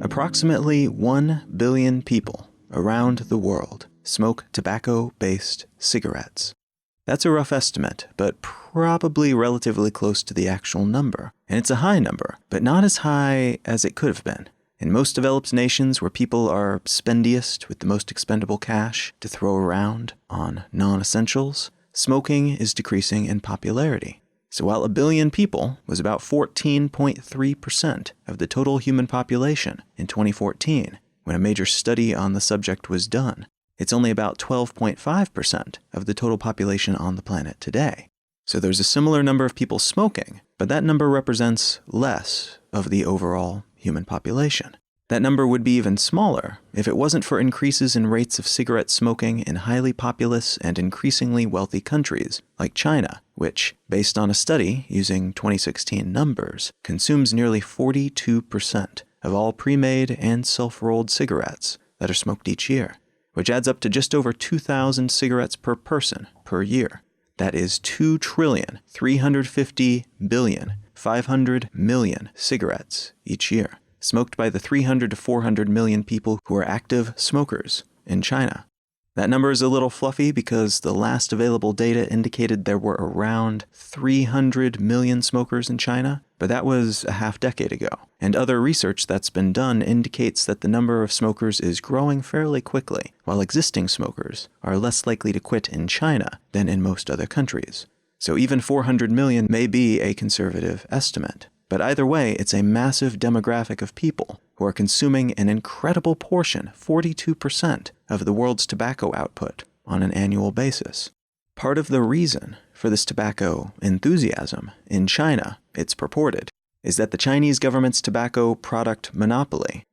Approximately 1 billion people around the world smoke tobacco-based cigarettes. That's a rough estimate, but probably relatively close to the actual number. And it's a high number, but not as high as it could have been. In most developed nations where people are spendiest with the most expendable cash to throw around on non-essentials, smoking is decreasing in popularity. So while a billion people was about 14.3% of the total human population in 2014, when a major study on the subject was done, it's only about 12.5% of the total population on the planet today. So there's a similar number of people smoking, but that number represents less of the overall human population. That number would be even smaller if it wasn't for increases in rates of cigarette smoking in highly populous and increasingly wealthy countries like China, which, based on a study using 2016 numbers, consumes nearly 42% of all pre-made and self-rolled cigarettes that are smoked each year, which adds up to just over 2,000 cigarettes per person per year. That is 2,350,500,000,000 cigarettes each year, smoked by the 300 to 400 million people who are active smokers in China. That number is a little fluffy because the last available data indicated there were around 300 million smokers in China, but that was a half-decade ago. And other research that's been done indicates that the number of smokers is growing fairly quickly, while existing smokers are less likely to quit in China than in most other countries. So even 400 million may be a conservative estimate. But either way, it's a massive demographic of people who are consuming an incredible portion, 42%, of the world's tobacco output on an annual basis. Part of the reason for this tobacco enthusiasm in China, it's purported, is that the Chinese government's tobacco product monopoly,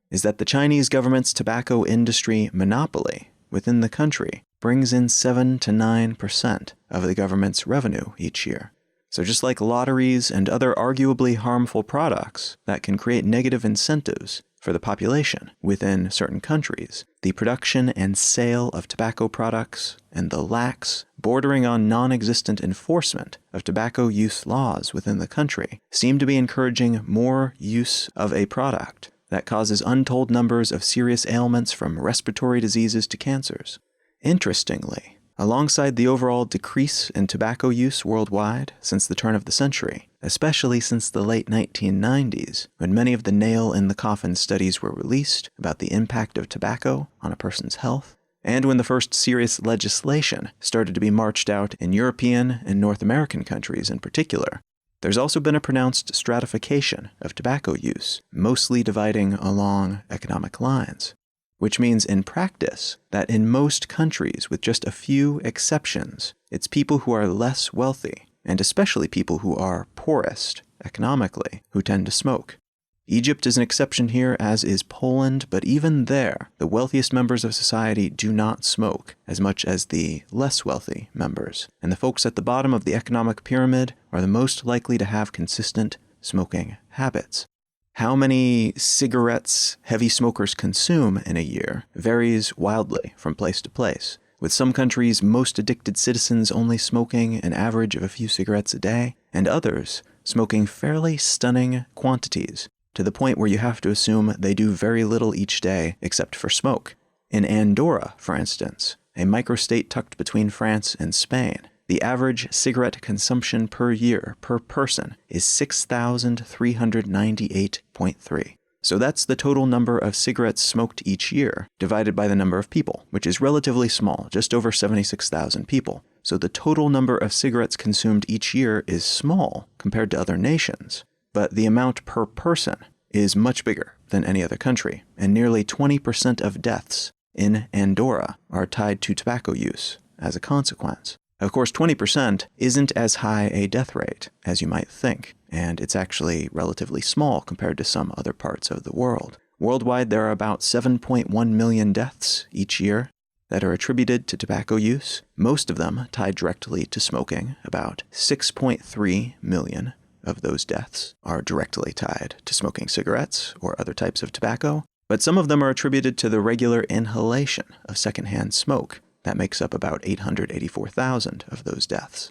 industry monopoly within the country brings in 7 to 9% of the government's revenue each year. So just like lotteries and other arguably harmful products that can create negative incentives for the population within certain countries, the production and sale of tobacco products and the lax, bordering on non-existent enforcement of tobacco use laws within the country seem to be encouraging more use of a product that causes untold numbers of serious ailments from respiratory diseases to cancers. Interestingly, alongside the overall decrease in tobacco use worldwide since the turn of the century, especially since the late 1990s, when many of the nail-in-the-coffin studies were released about the impact of tobacco on a person's health, and when the first serious legislation started to be marched out in European and North American countries in particular, there's also been a pronounced stratification of tobacco use, mostly dividing along economic lines. Which means in practice that in most countries, with just a few exceptions, it's people who are less wealthy, and especially people who are poorest economically, who tend to smoke. Egypt is an exception here, as is Poland, but even there, the wealthiest members of society do not smoke as much as the less wealthy members, and the folks at the bottom of the economic pyramid are the most likely to have consistent smoking habits. How many cigarettes heavy smokers consume in a year varies wildly from place to place, with some countries' most addicted citizens only smoking an average of a few cigarettes a day, and others smoking fairly stunning quantities, to the point where you have to assume they do very little each day except for smoke. In Andorra, for instance, a microstate tucked between France and Spain, the average cigarette consumption per year per person is 6,398.3. So that's the total number of cigarettes smoked each year divided by the number of people, which is relatively small, just over 76,000 people. So the total number of cigarettes consumed each year is small compared to other nations, but the amount per person is much bigger than any other country, and nearly 20% of deaths in Andorra are tied to tobacco use as a consequence. Of course, 20% isn't as high a death rate as you might think, and it's actually relatively small compared to some other parts of the world. Worldwide, there are about 7.1 million deaths each year that are attributed to tobacco use, most of them tied directly to smoking. About 6.3 million of those deaths are directly tied to smoking cigarettes or other types of tobacco, But some of them are attributed to the regular inhalation of secondhand smoke. That makes up about 884,000 of those deaths.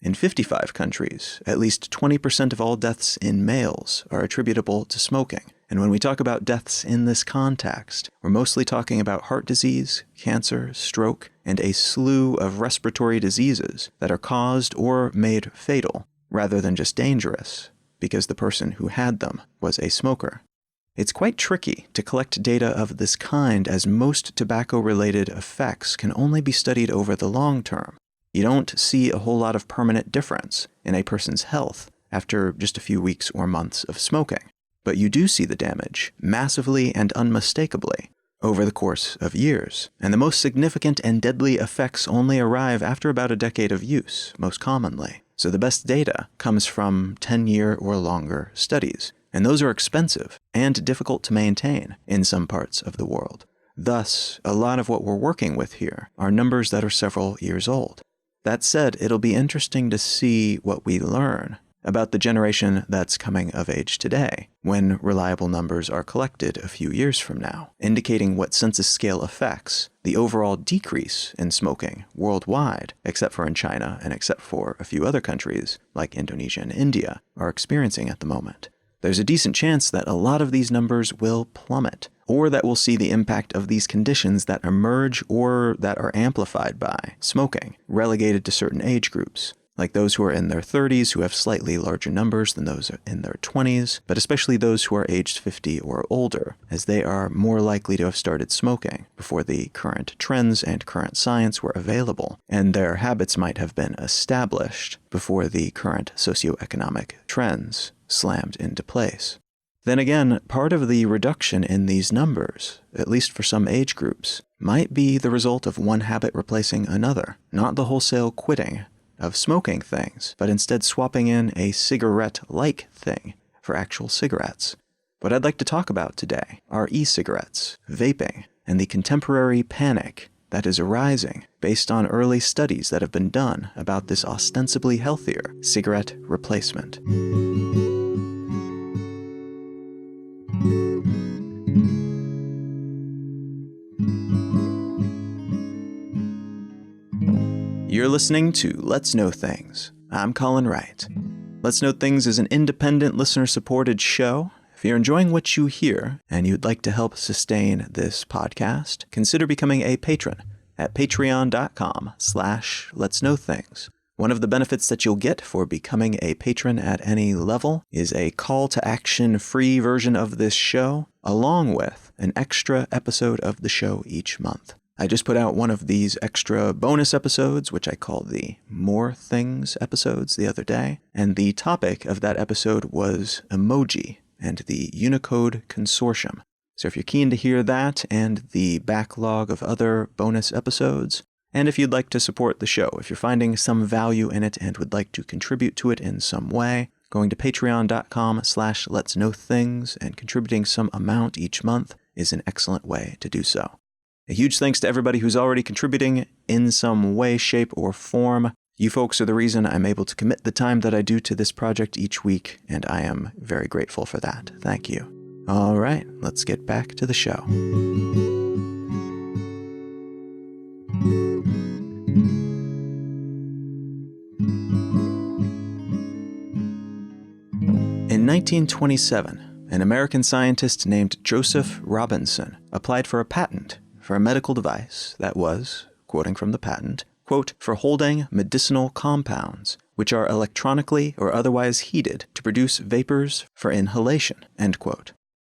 In 55 countries, at least 20% of all deaths in males are attributable to smoking. And when we talk about deaths in this context, we're mostly talking about heart disease, cancer, stroke, and a slew of respiratory diseases that are caused or made fatal, rather than just dangerous, because the person who had them was a smoker. It's quite tricky to collect data of this kind, as most tobacco-related effects can only be studied over the long term. You don't see a whole lot of permanent difference in a person's health after just a few weeks or months of smoking. But you do see the damage, massively and unmistakably, over the course of years. And the most significant and deadly effects only arrive after about a decade of use, most commonly. So the best data comes from 10-year or longer studies. And those are expensive and difficult to maintain in some parts of the world. Thus, a lot of what we're working with here are numbers that are several years old. That said, it'll be interesting to see what we learn about the generation that's coming of age today, when reliable numbers are collected a few years from now, indicating what census scale effects the overall decrease in smoking worldwide, except for in China and except for a few other countries like Indonesia and India, are experiencing at the moment. There's a decent chance that a lot of these numbers will plummet, or that we'll see the impact of these conditions that emerge or that are amplified by smoking, relegated to certain age groups, like those who are in their 30s who have slightly larger numbers than those in their 20s, but especially those who are aged 50 or older, as they are more likely to have started smoking before the current trends and current science were available, and their habits might have been established before the current socioeconomic trends slammed into place. Then again, part of the reduction in these numbers, at least for some age groups, might be the result of one habit replacing another, not the wholesale quitting of smoking things, but instead swapping in a cigarette-like thing for actual cigarettes. What I'd like to talk about today are e-cigarettes, vaping, and the contemporary panic that is arising based on early studies that have been done about this ostensibly healthier cigarette replacement. You're listening to Let's Know Things. I'm Colin Wright. Let's Know Things is an independent, listener-supported show. If you're enjoying what you hear and you'd like to help sustain this podcast, consider becoming a patron at patreon.com/letsknowthings. One of the benefits that you'll get for becoming a patron at any level is a call-to-action free version of this show, along with an extra episode of the show each month. I just put out one of these extra bonus episodes, which I call the More Things episodes, the other day, and the topic of that episode was emoji and the Unicode Consortium. So if you're keen to hear that and the backlog of other bonus episodes, and if you'd like to support the show, if you're finding some value in it and would like to contribute to it in some way, going to patreon.com/letsknowthings and contributing some amount each month is an excellent way to do so. A huge thanks to everybody who's already contributing in some way, shape, or form. You folks are the reason I'm able to commit the time that I do to this project each week, and I am very grateful for that. Thank you. All right, let's get back to the show. In 1927, an American scientist named Joseph Robinson applied for a patent for a medical device that was, quoting from the patent, quote, for holding medicinal compounds, which are electronically or otherwise heated to produce vapors for inhalation, end quote.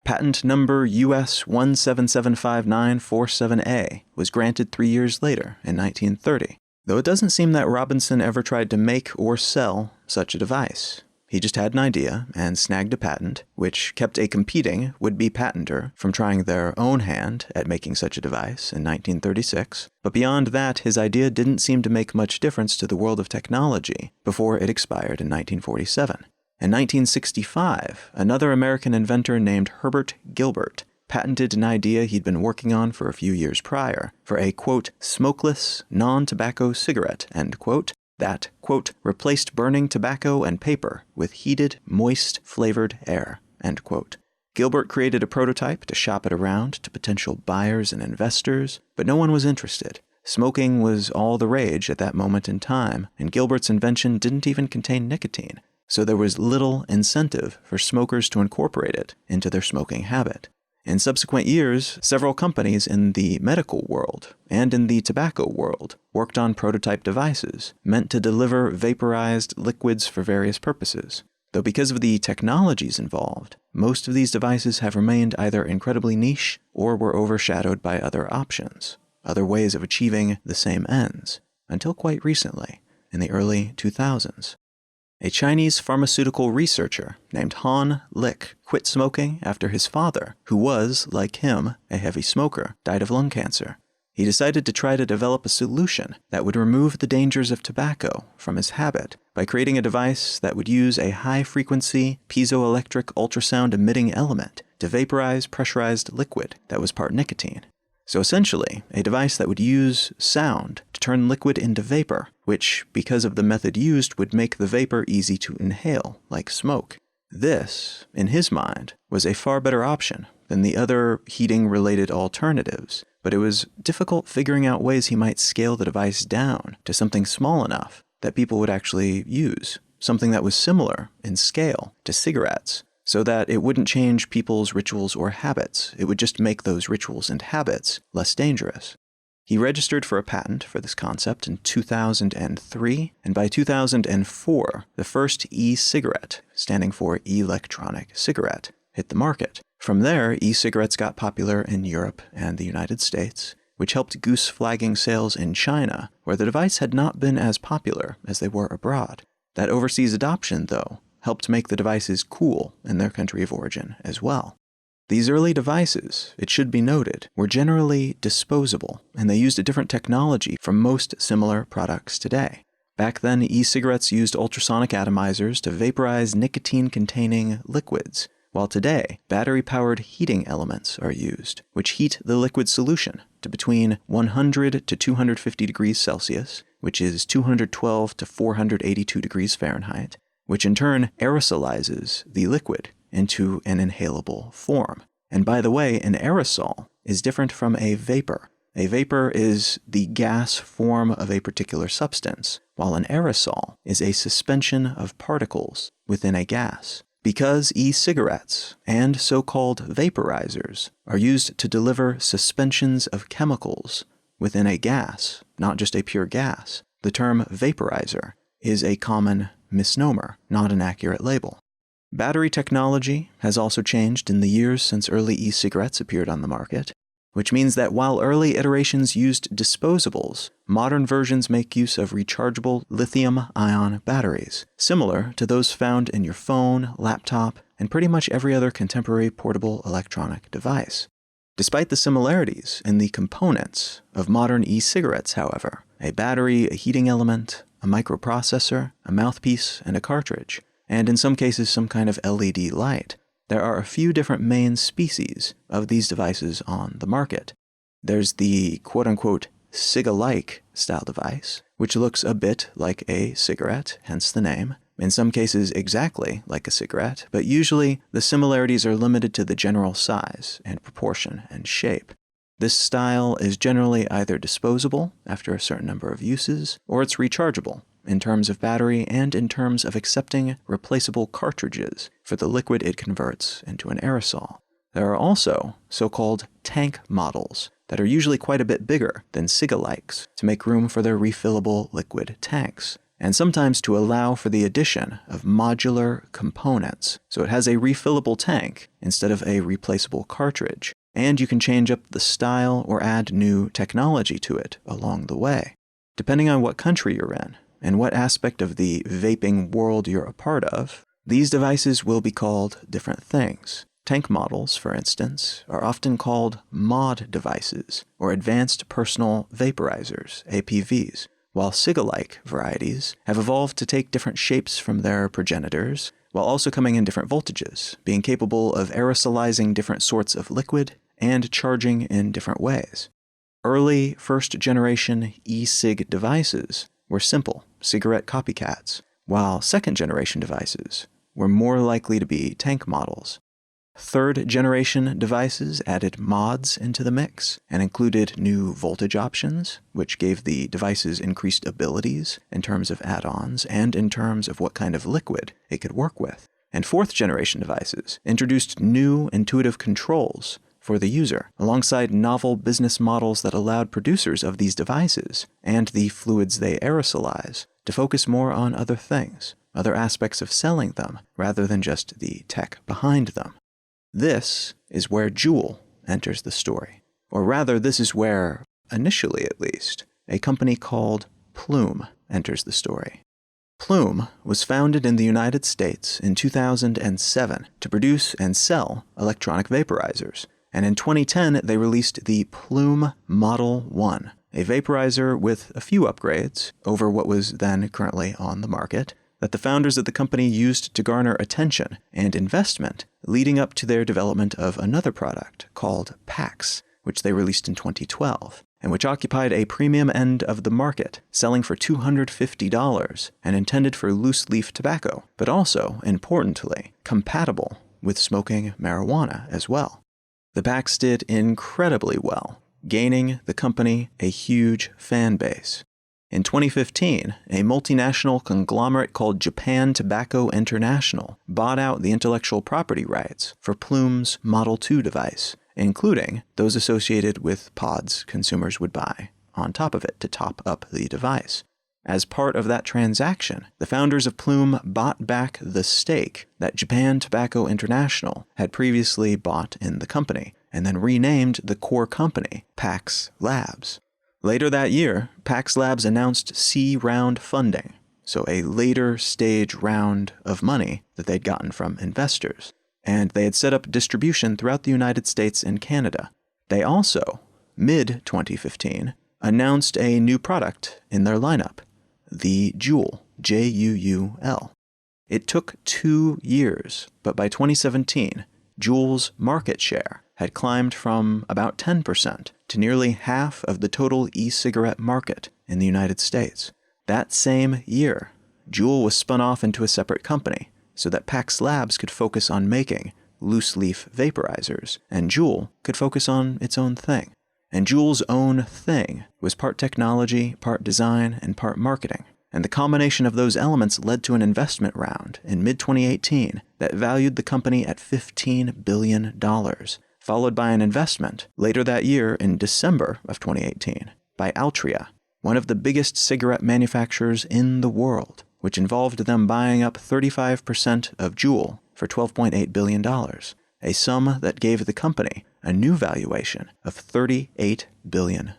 Patent number US 1775947A was granted 3 years later in 1930, though it doesn't seem that Robinson ever tried to make or sell such a device. He just had an idea and snagged a patent, which kept a competing would-be patenter from trying their own hand at making such a device in 1936. But beyond that, his idea didn't seem to make much difference to the world of technology before it expired in 1947. In 1965, another American inventor named Herbert Gilbert patented an idea he'd been working on for a few years prior for a, quote, smokeless, non-tobacco cigarette, end quote, that, quote, replaced burning tobacco and paper with heated, moist, flavored air, end quote. Gilbert created a prototype to shop it around to potential buyers and investors, but no one was interested. Smoking was all the rage at that moment in time, and Gilbert's invention didn't even contain nicotine, so there was little incentive for smokers to incorporate it into their smoking habit. In subsequent years, several companies in the medical world and in the tobacco world worked on prototype devices meant to deliver vaporized liquids for various purposes. Though because of the technologies involved, most of these devices have remained either incredibly niche or were overshadowed by other options, other ways of achieving the same ends, until quite recently, in the early 2000s. A Chinese pharmaceutical researcher named Hon Lik quit smoking after his father, who was, like him, a heavy smoker, died of lung cancer. He decided to try to develop a solution that would remove the dangers of tobacco from his habit by creating a device that would use a high-frequency piezoelectric ultrasound-emitting element to vaporize pressurized liquid that was part nicotine. So essentially, a device that would use sound to turn liquid into vapor, which, because of the method used, would make the vapor easy to inhale, like smoke. This, in his mind, was a far better option than the other heating-related alternatives, but it was difficult figuring out ways he might scale the device down to something small enough that people would actually use, something that was similar in scale to cigarettes, so that it wouldn't change people's rituals or habits. It would just make those rituals and habits less dangerous. He registered for a patent for this concept in 2003, and by 2004, the first e-cigarette, standing for electronic cigarette, hit the market. From there, e-cigarettes got popular in Europe and the United States, which helped goose flagging sales in China, where the device had not been as popular as they were abroad. That overseas adoption, though, helped make the devices cool in their country of origin as well. These early devices, it should be noted, were generally disposable, and they used a different technology from most similar products today. Back then, e-cigarettes used ultrasonic atomizers to vaporize nicotine-containing liquids, while today, battery-powered heating elements are used, which heat the liquid solution to between 100 to 250 degrees Celsius, which is 212 to 482 degrees Fahrenheit, which in turn aerosolizes the liquid into an inhalable form. And by the way, an aerosol is different from a vapor. A vapor is the gas form of a particular substance, while an aerosol is a suspension of particles within a gas. Because e-cigarettes and so-called vaporizers are used to deliver suspensions of chemicals within a gas, not just a pure gas, the term vaporizer is a common misnomer, not an accurate label. Battery technology has also changed in the years since early e-cigarettes appeared on the market, which means that while early iterations used disposables, modern versions make use of rechargeable lithium-ion batteries, similar to those found in your phone, laptop, and pretty much every other contemporary portable electronic device. Despite the similarities in the components of modern e-cigarettes, however, a battery, a heating element, a microprocessor, a mouthpiece, and a cartridge, and in some cases some kind of LED light, there are a few different main species of these devices on the market. There's the quote-unquote cig-alike style device, which looks a bit like a cigarette, hence the name. In some cases exactly like a cigarette, but usually the similarities are limited to the general size and proportion and shape. This style is generally either disposable after a certain number of uses, or it's rechargeable in terms of battery and in terms of accepting replaceable cartridges for the liquid it converts into an aerosol. There are also so-called tank models that are usually quite a bit bigger than cig-alikes to make room for their refillable liquid tanks, and sometimes to allow for the addition of modular components, so it has a refillable tank instead of a replaceable cartridge, and you can change up the style or add new technology to it along the way. Depending on what country you're in, and what aspect of the vaping world you're a part of, these devices will be called different things. Tank models, for instance, are often called mod devices, or advanced personal vaporizers, APVs, while cig-alike varieties have evolved to take different shapes from their progenitors, while also coming in different voltages, being capable of aerosolizing different sorts of liquid and charging in different ways. Early first-generation e-cig devices were simple cigarette copycats, while second-generation devices were more likely to be tank models. Third-generation devices added mods into the mix and included new voltage options, which gave the devices increased abilities in terms of add-ons and in terms of what kind of liquid it could work with. And fourth-generation devices introduced new intuitive controls for the user, alongside novel business models that allowed producers of these devices and the fluids they aerosolize to focus more on other things, other aspects of selling them, rather than just the tech behind them. This is where Juul enters the story. Or rather, this is where, initially at least, a company called Plume enters the story. Plume was founded in the United States in 2007 to produce and sell electronic vaporizers, and in 2010 they released the Plume Model 1, a vaporizer with a few upgrades over what was then currently on the market, that the founders of the company used to garner attention and investment leading up to their development of another product called PAX, which they released in 2012, and which occupied a premium end of the market, selling for $250 and intended for loose-leaf tobacco, but also, importantly, compatible with smoking marijuana as well. The PAX did incredibly well, gaining the company a huge fan base. In 2015, a multinational conglomerate called Japan Tobacco International bought out the intellectual property rights for Plume's Model 2 device, including those associated with pods consumers would buy on top of it to top up the device. As part of that transaction, the founders of Plume bought back the stake that Japan Tobacco International had previously bought in the company, and then renamed the core company PAX Labs. Later that year, PAX Labs announced C-round funding, so a later stage round of money that they'd gotten from investors, and they had set up distribution throughout the United States and Canada. They also, mid-2015, announced a new product in their lineup, the Juul, J-U-U-L. It took 2 years, but by 2017, Juul's market share had climbed from about 10% to nearly half of the total e-cigarette market in the United States. That same year, Juul was spun off into a separate company so that PAX Labs could focus on making loose-leaf vaporizers, and Juul could focus on its own thing. And Juul's own thing was part technology, part design, and part marketing. And the combination of those elements led to an investment round in mid-2018 that valued the company at $15 billion, followed by an investment later that year in December of 2018 by Altria, one of the biggest cigarette manufacturers in the world, which involved them buying up 35% of Juul for $12.8 billion, a sum that gave the company a new valuation of $38 billion.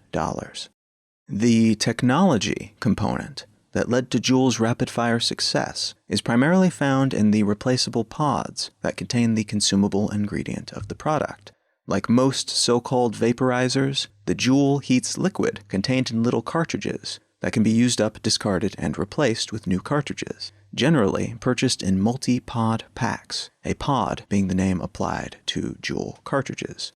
The technology component that led to Juul's rapid-fire success is primarily found in the replaceable pods that contain the consumable ingredient of the product. Like most so-called vaporizers, the Juul heats liquid contained in little cartridges that can be used up, discarded, and replaced with new cartridges, generally purchased in multi-pod packs, a pod being the name applied to Juul cartridges.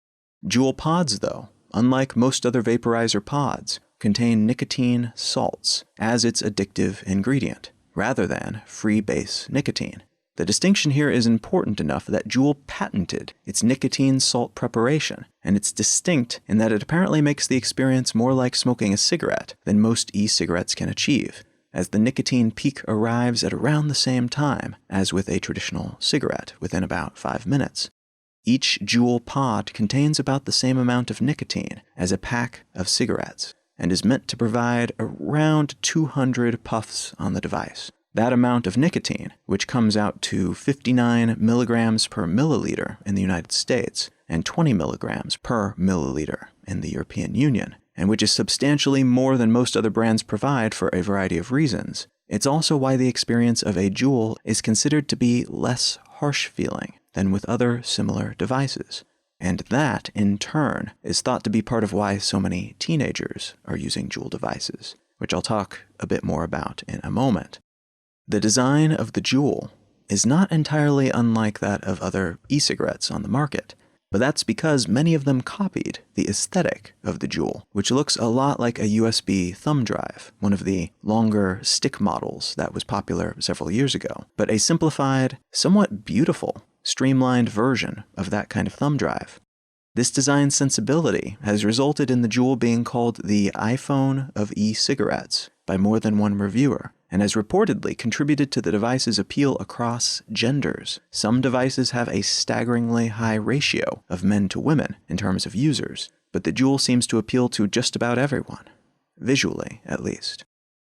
Juul pods, though, unlike most other vaporizer pods, contain nicotine salts as its addictive ingredient, rather than free base nicotine. The distinction here is important enough that Juul patented its nicotine salt preparation, and it's distinct in that it apparently makes the experience more like smoking a cigarette than most e-cigarettes can achieve, as the nicotine peak arrives at around the same time as with a traditional cigarette, within about 5 minutes. Each Juul pod contains about the same amount of nicotine as a pack of cigarettes, and is meant to provide around 200 puffs on the device. That amount of nicotine, which comes out to 59 milligrams per milliliter in the United States and 20 milligrams per milliliter in the European Union, and which is substantially more than most other brands provide for a variety of reasons. It's also why the experience of a Juul is considered to be less harsh feeling than with other similar devices. And that, in turn, is thought to be part of why so many teenagers are using Juul devices, which I'll talk a bit more about in a moment. The design of the Juul is not entirely unlike that of other e-cigarettes on the market, but that's because many of them copied the aesthetic of the Juul, which looks a lot like a USB thumb drive, one of the longer stick models that was popular several years ago, but a simplified, somewhat beautiful streamlined version of that kind of thumb drive. This design sensibility has resulted in the Juul being called the iPhone of e-cigarettes by more than one reviewer, and has reportedly contributed to the device's appeal across genders. Some devices have a staggeringly high ratio of men to women in terms of users, but the Juul seems to appeal to just about everyone, visually at least.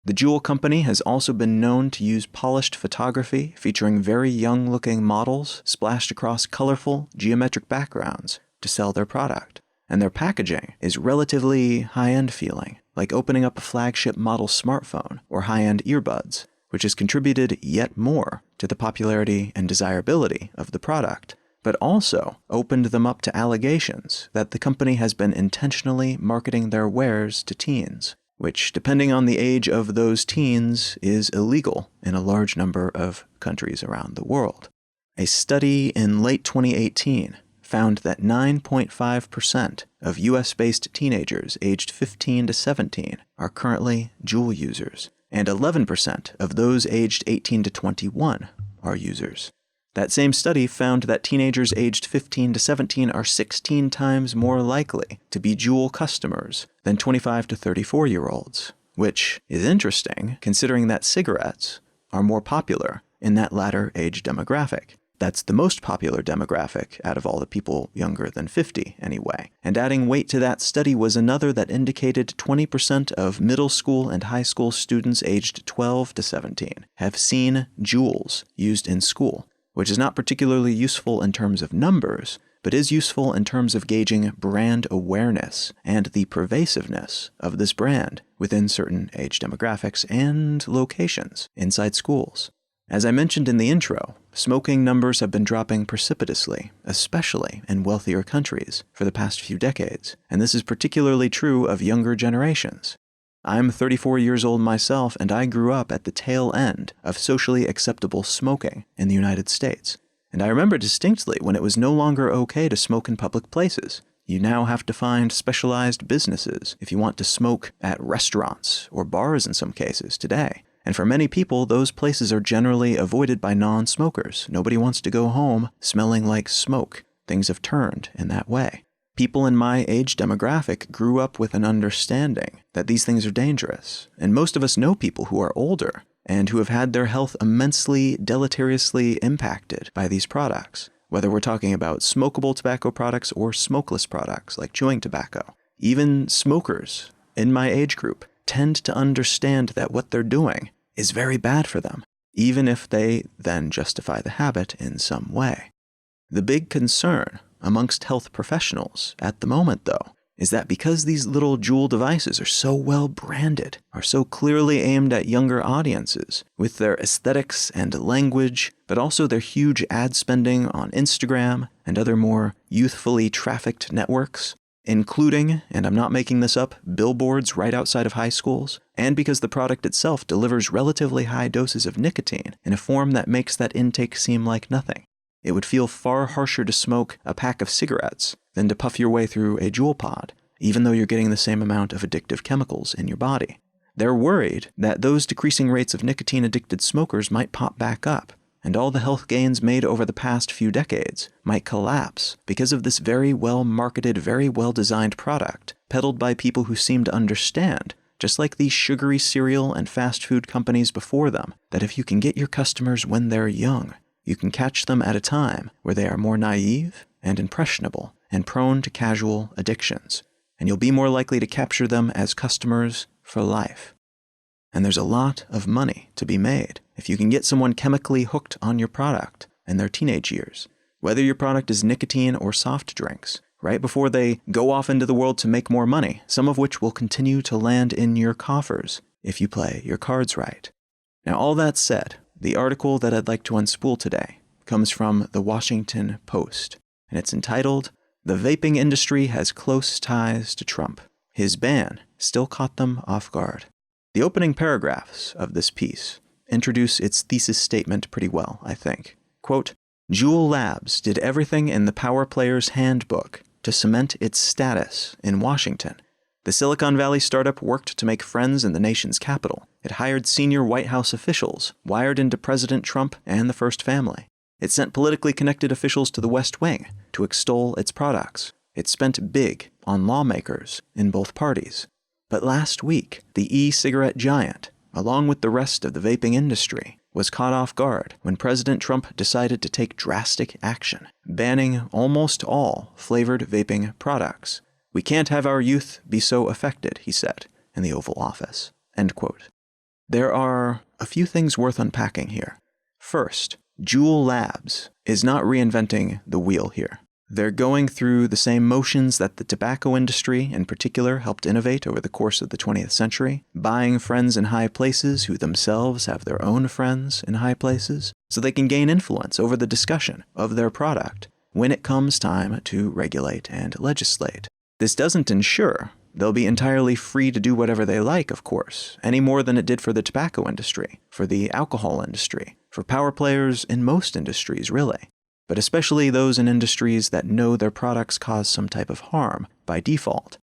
The Juul company has also been known to use polished photography featuring very young-looking models splashed across colorful, geometric backgrounds to sell their product, and their packaging is relatively high-end feeling, like opening up a flagship model smartphone or high-end earbuds, which has contributed yet more to the popularity and desirability of the product, but also opened them up to allegations that the company has been intentionally marketing their wares to teens, which, depending on the age of those teens, is illegal in a large number of countries around the world. A study in late 2018 found that 9.5% of US-based teenagers aged 15 to 17 are currently Juul users, and 11% of those aged 18 to 21 are users. That same study found that teenagers aged 15 to 17 are 16 times more likely to be Juul customers than 25 to 34-year-olds, which is interesting considering that cigarettes are more popular in that latter age demographic. That's the most popular demographic out of all the people younger than 50, anyway. And adding weight to that study was another that indicated 20% of middle school and high school students aged 12 to 17 have seen Juuls used in school, which is not particularly useful in terms of numbers, but is useful in terms of gauging brand awareness and the pervasiveness of this brand within certain age demographics and locations inside schools. As I mentioned in the intro, smoking numbers have been dropping precipitously, especially in wealthier countries, for the past few decades, and this is particularly true of younger generations. I'm 34 years old myself, and I grew up at the tail end of socially acceptable smoking in the United States, and I remember distinctly when it was no longer okay to smoke in public places. You now have to find specialized businesses if you want to smoke at restaurants or bars in some cases today. And for many people, those places are generally avoided by non-smokers. Nobody wants to go home smelling like smoke. Things have turned in that way. People in my age demographic grew up with an understanding that these things are dangerous. And most of us know people who are older and who have had their health immensely deleteriously impacted by these products, whether we're talking about smokable tobacco products or smokeless products like chewing tobacco. Even smokers in my age group tend to understand that what they're doing is very bad for them, even if they then justify the habit in some way. The big concern amongst health professionals at the moment, though, is that because these little Juul devices are so well branded, are so clearly aimed at younger audiences, with their aesthetics and language, but also their huge ad spending on Instagram and other more youthfully trafficked networks, including, and I'm not making this up, billboards right outside of high schools, and because the product itself delivers relatively high doses of nicotine in a form that makes that intake seem like nothing. It would feel far harsher to smoke a pack of cigarettes than to puff your way through a Juul pod, even though you're getting the same amount of addictive chemicals in your body. They're worried that those decreasing rates of nicotine-addicted smokers might pop back up, and all the health gains made over the past few decades might collapse because of this very well-marketed, very well-designed product, peddled by people who seem to understand, just like these sugary cereal and fast food companies before them, that if you can get your customers when they're young, you can catch them at a time where they are more naive and impressionable and prone to casual addictions, and you'll be more likely to capture them as customers for life. And there's a lot of money to be made if you can get someone chemically hooked on your product in their teenage years, whether your product is nicotine or soft drinks, right before they go off into the world to make more money, some of which will continue to land in your coffers if you play your cards right. Now, all that said, the article that I'd like to unspool today comes from the Washington Post, and it's entitled, "The Vaping Industry Has Close Ties to Trump. His Ban Still Caught Them Off Guard." The opening paragraphs of this piece introduce its thesis statement pretty well, I think. Quote, "Juul Labs did everything in the Power Player's handbook to cement its status in Washington. The Silicon Valley startup worked to make friends in the nation's capital. It hired senior White House officials, wired into President Trump and the First Family. It sent politically connected officials to the West Wing to extol its products. It spent big on lawmakers in both parties. But last week, the e-cigarette giant, along with the rest of the vaping industry, was caught off guard when President Trump decided to take drastic action, banning almost all flavored vaping products. "We can't have our youth be so affected," he said in the Oval Office. End quote. There are a few things worth unpacking here. First, Juul Labs is not reinventing the wheel here. They're going through the same motions that the tobacco industry in particular helped innovate over the course of the 20th century, buying friends in high places who themselves have their own friends in high places, so they can gain influence over the discussion of their product when it comes time to regulate and legislate. This doesn't ensure they'll be entirely free to do whatever they like, of course, any more than it did for the tobacco industry, for the alcohol industry, for power players in most industries, really. But especially those in industries that know their products cause some type of harm by default.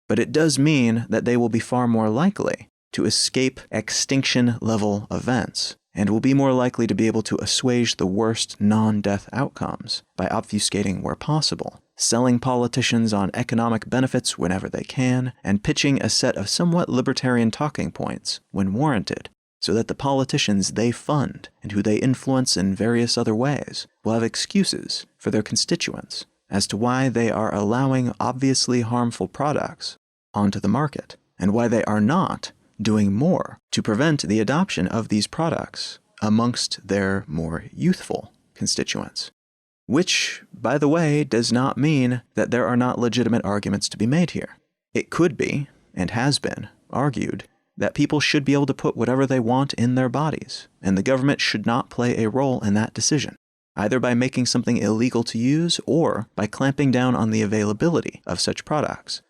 But it does mean that they will be far more likely to escape extinction-level events, and will be more likely to be able to assuage the worst non-death outcomes by obfuscating where possible, selling politicians on economic benefits whenever they can, and pitching a set of somewhat libertarian talking points when warranted, so that the politicians they fund and who they influence in various other ways will have excuses for their constituents as to why they are allowing obviously harmful products onto the market, and why they are not doing more to prevent the adoption of these products amongst their more youthful constituents. Which, by the way, does not mean that there are not legitimate arguments to be made here. It could be, and has been, argued that people should be able to put whatever they want in their bodies, and the government should not play a role in that decision, either by making something illegal to use or by clamping down on the availability of such products.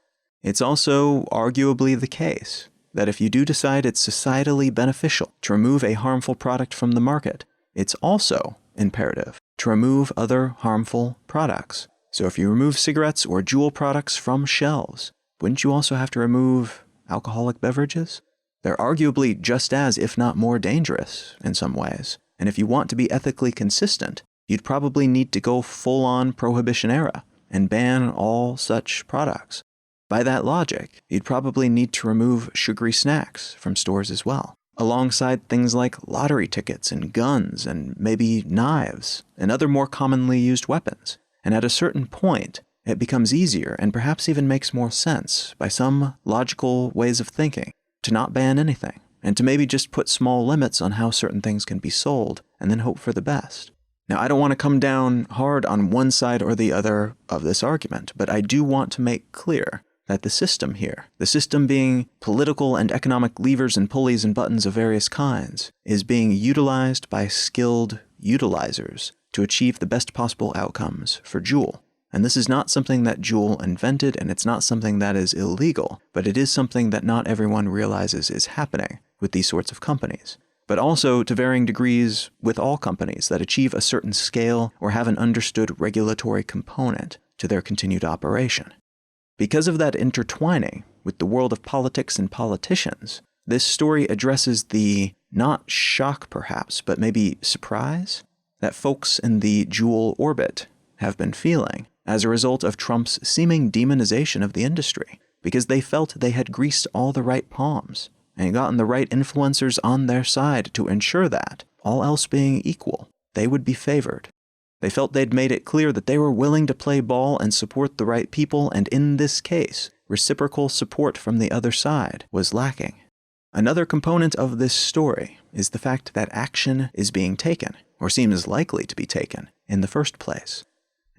It's also arguably the case that if you do decide it's societally beneficial to remove a harmful product from the market, it's also imperative to remove other harmful products. So if you remove cigarettes or Juul products from shelves, wouldn't you also have to remove alcoholic beverages? They're arguably just as, if not more dangerous in some ways. And if you want to be ethically consistent, you'd probably need to go full-on prohibition era and ban all such products. By that logic, you'd probably need to remove sugary snacks from stores as well, alongside things like lottery tickets and guns and maybe knives and other more commonly used weapons. And at a certain point, it becomes easier and perhaps even makes more sense by some logical ways of thinking to not ban anything, and to maybe just put small limits on how certain things can be sold, and then hope for the best. Now, I don't want to come down hard on one side or the other of this argument, but I do want to make clear that the system here, the system being political and economic levers and pulleys and buttons of various kinds, is being utilized by skilled utilizers to achieve the best possible outcomes for Juul. And this is not something that Juul invented, and it's not something that is illegal, but it is something that not everyone realizes is happening with these sorts of companies. But also, to varying degrees, with all companies that achieve a certain scale or have an understood regulatory component to their continued operation. Because of that intertwining with the world of politics and politicians, this story addresses the, not shock perhaps, but maybe surprise, that folks in the Juul orbit have been feeling as a result of Trump's seeming demonization of the industry, because they felt they had greased all the right palms and gotten the right influencers on their side to ensure that, all else being equal, they would be favored. They felt they'd made it clear that they were willing to play ball and support the right people, and in this case, reciprocal support from the other side was lacking. Another component of this story is the fact that action is being taken, or seems likely to be taken, in the first place.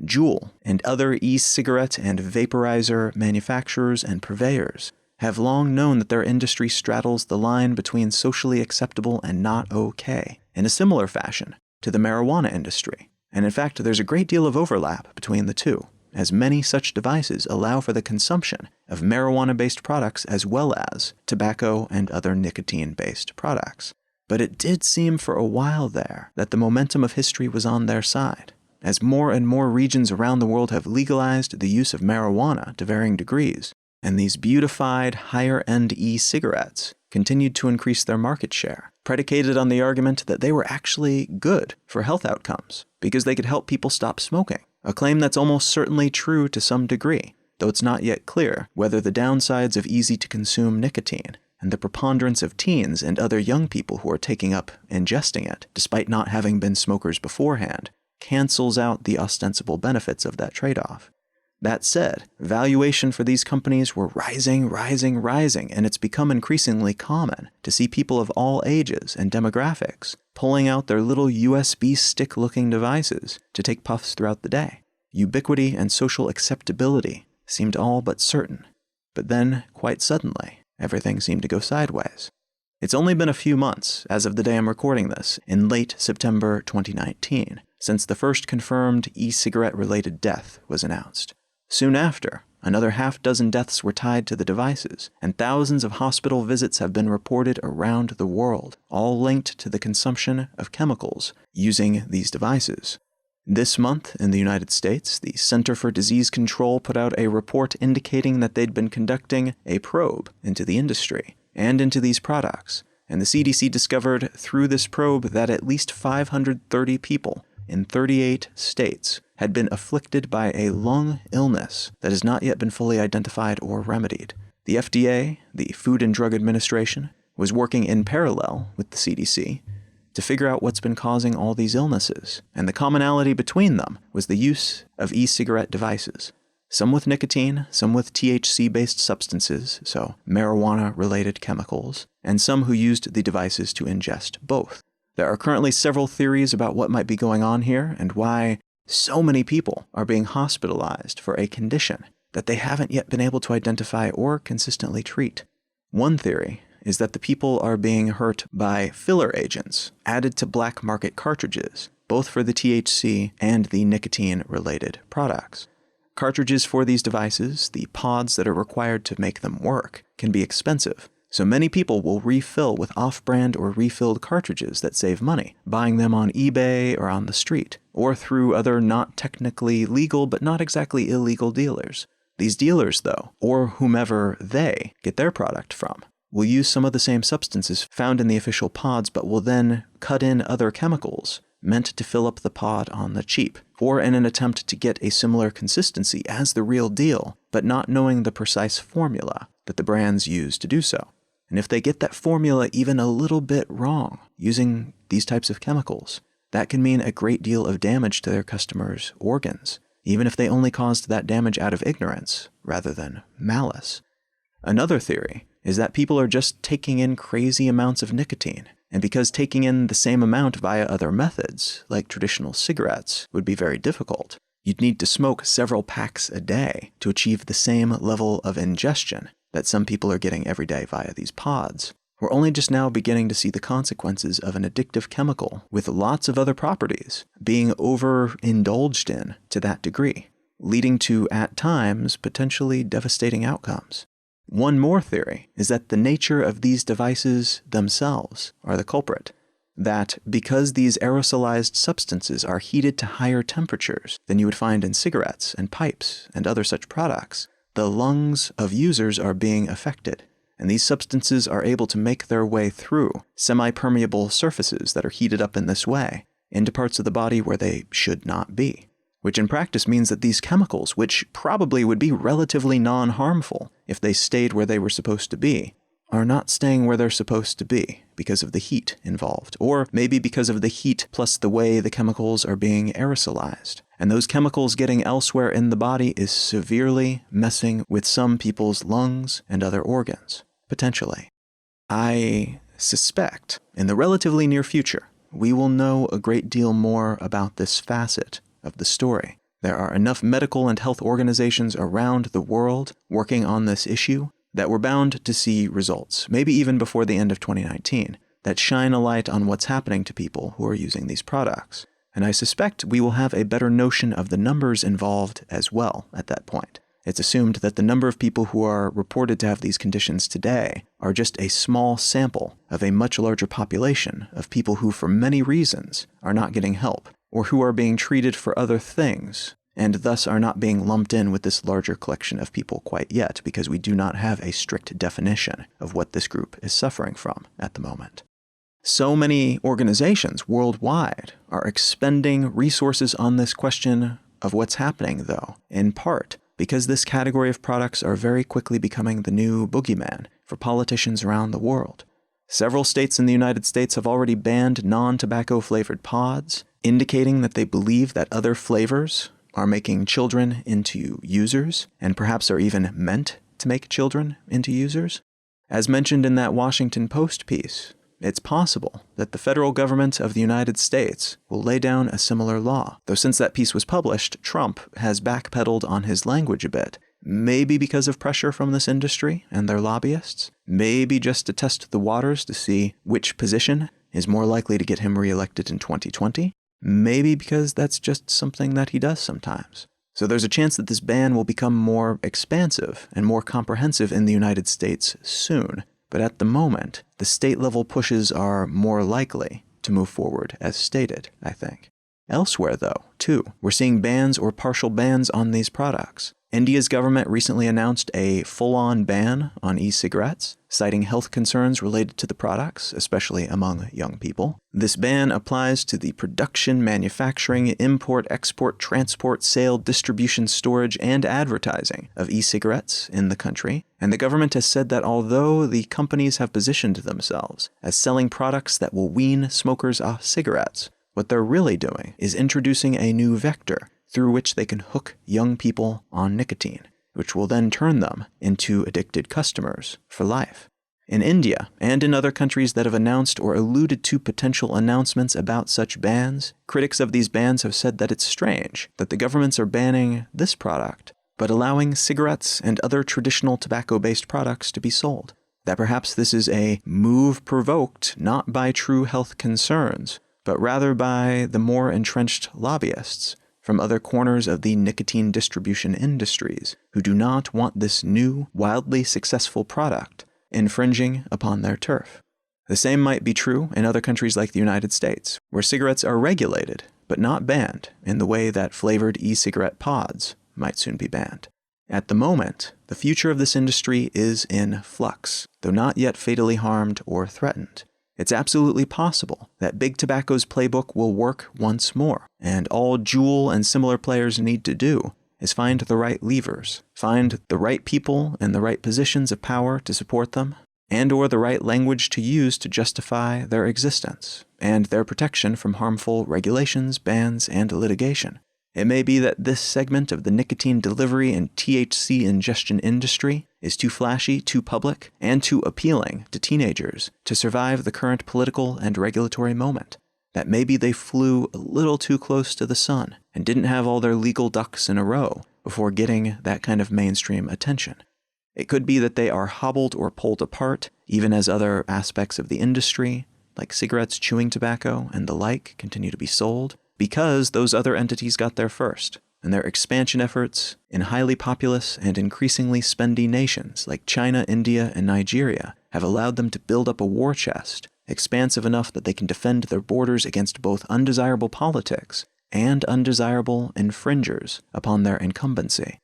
Juul and other e-cigarette and vaporizer manufacturers and purveyors have long known that their industry straddles the line between socially acceptable and not okay, in a similar fashion to the marijuana industry. And in fact, there's a great deal of overlap between the two, as many such devices allow for the consumption of marijuana-based products as well as tobacco and other nicotine-based products. But it did seem for a while there that the momentum of history was on their side, as more and more regions around the world have legalized the use of marijuana to varying degrees, and these beautified, higher-end e-cigarettes continued to increase their market share, predicated on the argument that they were actually good for health outcomes because they could help people stop smoking, a claim that's almost certainly true to some degree, though it's not yet clear whether the downsides of easy-to-consume nicotine and the preponderance of teens and other young people who are taking up ingesting it, despite not having been smokers beforehand, cancels out the ostensible benefits of that trade-off. That said, valuation for these companies were rising, and it's become increasingly common to see people of all ages and demographics pulling out their little USB stick-looking devices to take puffs throughout the day. Ubiquity and social acceptability seemed all but certain. But then, quite suddenly, everything seemed to go sideways. It's only been a few months, as of the day I'm recording this, in late September 2019, since the first confirmed e-cigarette-related death was announced. Soon after, another half-dozen deaths were tied to the devices, and thousands of hospital visits have been reported around the world, all linked to the consumption of chemicals using these devices. This month, in the United States, the Center for Disease Control put out a report indicating that they'd been conducting a probe into the industry and into these products, and the CDC discovered through this probe that at least 530 people in 38 states had been afflicted by a lung illness that has not yet been fully identified or remedied. The FDA, the Food and Drug Administration, was working in parallel with the CDC to figure out what's been causing all these illnesses, and the commonality between them was the use of e-cigarette devices. Some with nicotine, some with THC-based substances, so marijuana-related chemicals, and some who used the devices to ingest both. There are currently several theories about what might be going on here and why so many people are being hospitalized for a condition that they haven't yet been able to identify or consistently treat. One theory is that the people are being hurt by filler agents added to black market cartridges, both for the THC and the nicotine-related products. Cartridges for these devices, the pods that are required to make them work, can be expensive. So many people will refill with off-brand or refilled cartridges that save money, buying them on eBay or on the street, or through other not technically legal but not exactly illegal dealers. These dealers, though, or whomever they get their product from, will use some of the same substances found in the official pods but will then cut in other chemicals meant to fill up the pod on the cheap, or in an attempt to get a similar consistency as the real deal, but not knowing the precise formula that the brands use to do so. And if they get that formula even a little bit wrong using these types of chemicals, that can mean a great deal of damage to their customers' organs, even if they only caused that damage out of ignorance rather than malice. Another theory is that people are just taking in crazy amounts of nicotine, and because taking in the same amount via other methods, like traditional cigarettes, would be very difficult, you'd need to smoke several packs a day to achieve the same level of ingestion that some people are getting every day via these pods. We're only just now beginning to see the consequences of an addictive chemical with lots of other properties being overindulged in to that degree, leading to, at times, potentially devastating outcomes. One more theory is that the nature of these devices themselves are the culprit. That because these aerosolized substances are heated to higher temperatures than you would find in cigarettes and pipes and other such products, the lungs of users are being affected, and these substances are able to make their way through semi-permeable surfaces that are heated up in this way into parts of the body where they should not be, which in practice means that these chemicals, which probably would be relatively non-harmful if they stayed where they were supposed to be, are not staying where they're supposed to be because of the heat involved, or maybe because of the heat plus the way the chemicals are being aerosolized. And those chemicals getting elsewhere in the body is severely messing with some people's lungs and other organs, potentially. I suspect, in the relatively near future, we will know a great deal more about this facet of the story. There are enough medical and health organizations around the world working on this issue that we're bound to see results, maybe even before the end of 2019, that shine a light on what's happening to people who are using these products. And I suspect we will have a better notion of the numbers involved as well at that point. It's assumed that the number of people who are reported to have these conditions today are just a small sample of a much larger population of people who, for many reasons, are not getting help, or who are being treated for other things and thus are not being lumped in with this larger collection of people quite yet, because we do not have a strict definition of what this group is suffering from at the moment. So many organizations worldwide are expending resources on this question of what's happening, though, in part because this category of products are very quickly becoming the new boogeyman for politicians around the world. Several states in the United States have already banned non-tobacco flavored pods, indicating that they believe that other flavors are making children into users, and perhaps are even meant to make children into users. As mentioned in that Washington Post piece, it's possible that the federal government of the United States will lay down a similar law, though since that piece was published, Trump has backpedaled on his language a bit, maybe because of pressure from this industry and their lobbyists, maybe just to test the waters to see which position is more likely to get him reelected in 2020, maybe because that's just something that he does sometimes. So there's a chance that this ban will become more expansive and more comprehensive in the United States soon. But at the moment, the state-level pushes are more likely to move forward as stated, I think. Elsewhere, though, too, we're seeing bans or partial bans on these products. India's government recently announced a full-on ban on e-cigarettes, citing health concerns related to the products, especially among young people. This ban applies to the production, manufacturing, import, export, transport, sale, distribution, storage, and advertising of e-cigarettes in the country. And the government has said that although the companies have positioned themselves as selling products that will wean smokers off cigarettes, what they're really doing is introducing a new vector through which they can hook young people on nicotine, which will then turn them into addicted customers for life. In India, and in other countries that have announced or alluded to potential announcements about such bans, critics of these bans have said that it's strange that the governments are banning this product, but allowing cigarettes and other traditional tobacco-based products to be sold. That perhaps this is a move provoked not by true health concerns, but rather by the more entrenched lobbyists from other corners of the nicotine distribution industries who do not want this new, wildly successful product infringing upon their turf. The same might be true in other countries like the United States, where cigarettes are regulated but not banned in the way that flavored e-cigarette pods might soon be banned. At the moment, the future of this industry is in flux, though not yet fatally harmed or threatened. It's absolutely possible that Big Tobacco's playbook will work once more, and all Juul and similar players need to do is find the right levers, find the right people in the right positions of power to support them, and/or the right language to use to justify their existence, and their protection from harmful regulations, bans, and litigation. It may be that this segment of the nicotine delivery and THC ingestion industry is too flashy, too public, and too appealing to teenagers to survive the current political and regulatory moment. That maybe they flew a little too close to the sun and didn't have all their legal ducks in a row before getting that kind of mainstream attention. It could be that they are hobbled or pulled apart, even as other aspects of the industry, like cigarettes, chewing tobacco, and the like, continue to be sold, because those other entities got there first, and their expansion efforts in highly populous and increasingly spendy nations like China, India, and Nigeria have allowed them to build up a war chest, expansive enough that they can defend their borders against both undesirable politics and undesirable infringers upon their incumbency.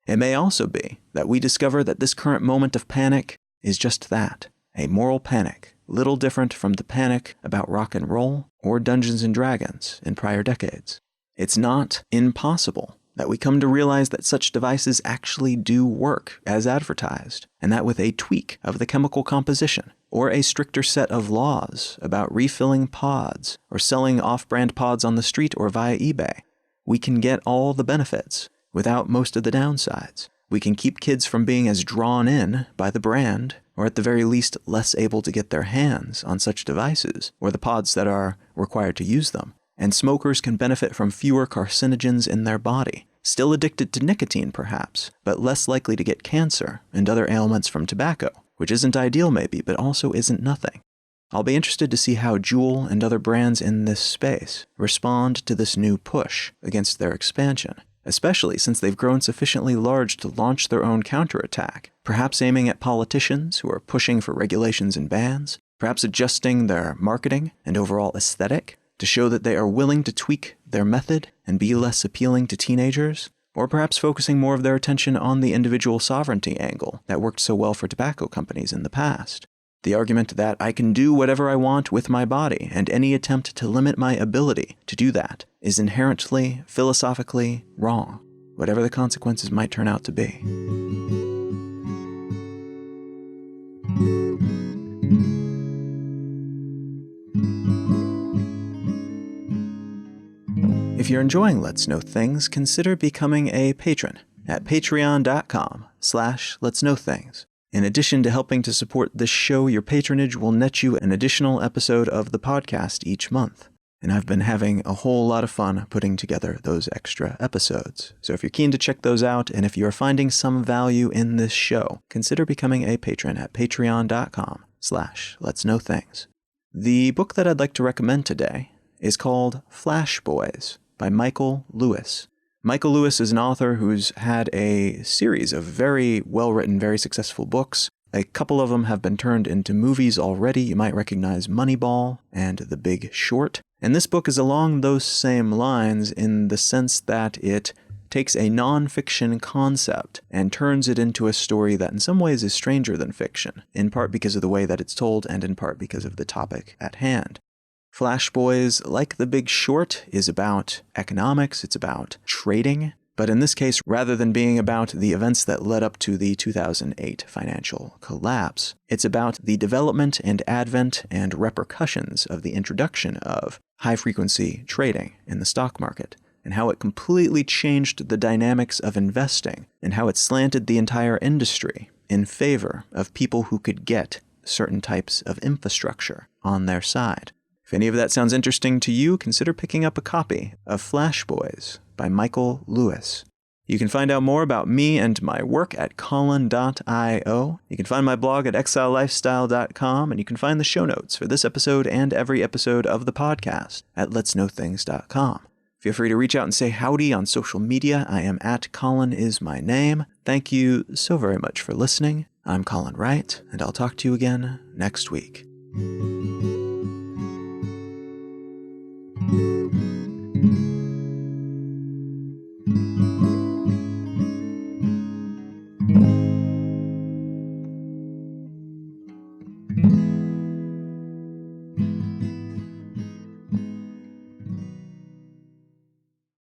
It may also be that we discover that this current moment of panic is just that, a moral panic, little different from the panic about rock and roll or Dungeons and Dragons in prior decades. It's not impossible that we come to realize that such devices actually do work as advertised, and that with a tweak of the chemical composition, or a stricter set of laws about refilling pods or selling off-brand pods on the street or via eBay, we can get all the benefits without most of the downsides. We can keep kids from being as drawn in by the brand, or at the very least less able to get their hands on such devices, or the pods that are required to use them. And smokers can benefit from fewer carcinogens in their body, still addicted to nicotine perhaps, but less likely to get cancer and other ailments from tobacco, which isn't ideal maybe, but also isn't nothing. I'll be interested to see how Juul and other brands in this space respond to this new push against their expansion, especially since they've grown sufficiently large to launch their own counterattack, perhaps aiming at politicians who are pushing for regulations and bans, perhaps adjusting their marketing and overall aesthetic to show that they are willing to tweak their method and be less appealing to teenagers, or perhaps focusing more of their attention on the individual sovereignty angle that worked so well for tobacco companies in the past. The argument that I can do whatever I want with my body, and any attempt to limit my ability to do that is inherently, philosophically wrong, whatever the consequences might turn out to be. If you're enjoying Let's Know Things, consider becoming a patron at patreon.com/letsknowthings. In addition to helping to support this show, your patronage will net you an additional episode of the podcast each month. And I've been having a whole lot of fun putting together those extra episodes. So if you're keen to check those out, and if you're finding some value in this show, consider becoming a patron at patreon.com/letsknowthings. The book that I'd like to recommend today is called Flash Boys by Michael Lewis. Michael Lewis is an author who's had a series of very well-written, very successful books. A couple of them have been turned into movies already. You might recognize Moneyball and The Big Short. And this book is along those same lines in the sense that it takes a non-fiction concept and turns it into a story that in some ways is stranger than fiction, in part because of the way that it's told and in part because of the topic at hand. Flash Boys, like The Big Short, is about economics, it's about trading, but in this case, rather than being about the events that led up to the 2008 financial collapse, it's about the development and advent and repercussions of the introduction of high-frequency trading in the stock market, and how it completely changed the dynamics of investing, and how it slanted the entire industry in favor of people who could get certain types of infrastructure on their side. If any of that sounds interesting to you, consider picking up a copy of Flash Boys by Michael Lewis. You can find out more about me and my work at colin.io. You can find my blog at exilelifestyle.com, and you can find the show notes for this episode and every episode of the podcast at letsknowthings.com. Feel free to reach out and say howdy on social media. I am at Colin is my name. Thank you so very much for listening. I'm Colin Wright, and I'll talk to you again next week.